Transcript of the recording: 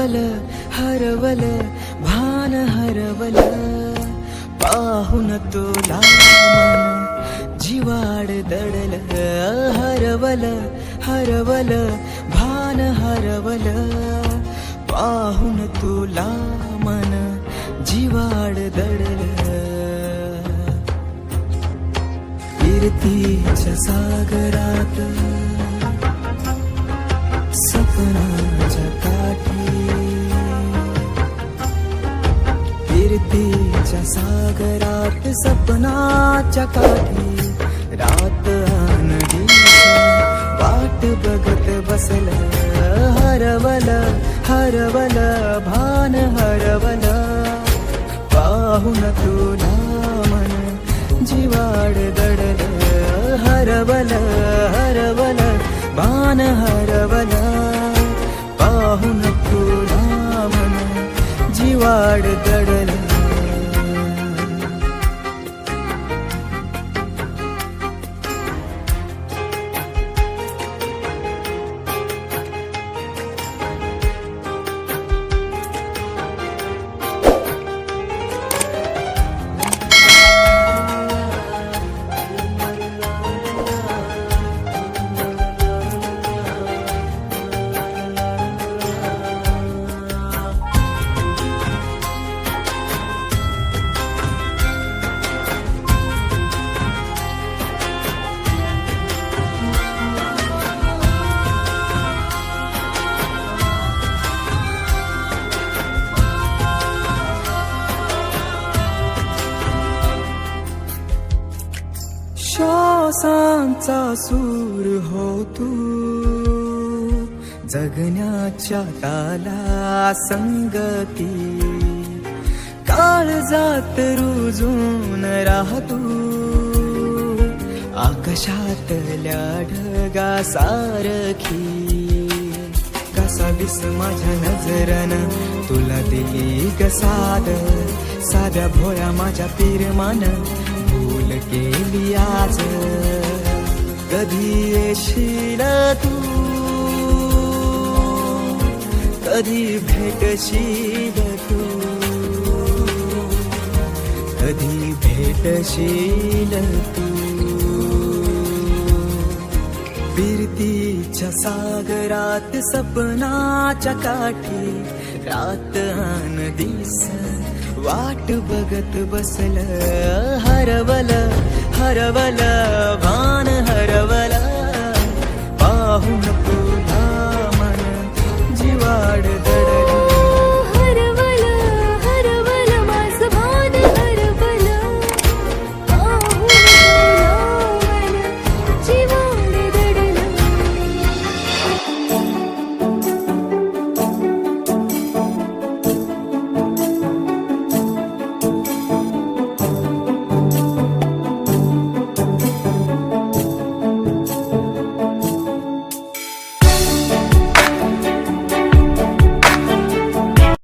हरवल हरवल भान हरवल पाहून तुला मन जिवाड दडल हरवल हरवल भान हरवल पाहून तुला मन जिवाड दडल फिरतीच्या सागरात सपनाच्या काठी फिरतीच्या सागरात सपनाच्या काठी रात आन दिवस वाट बघत बसल हरवल हरवल भान हरवल पाहून तुला मन जिवाड दडल हरवल हरवल भान हरवल पाहून तुला मन जिवाड दडल श्वासांचा सूर हो तू जगण्याच्या ताला संगती काळजात रुजून राहतू आकाशातल्या ढगा सारखी कसावीस माझ्या नजरनं तुला दिली ग साध्या भोळ्या माझ्या पीरमान भूल केली आज कधी येशील तू कधी भेटशील तू कधी भेटशील तू फिरतीच्या सागरात सपनाच्या काठी रात आन दिस वाट बघत बसल हरवल हरवल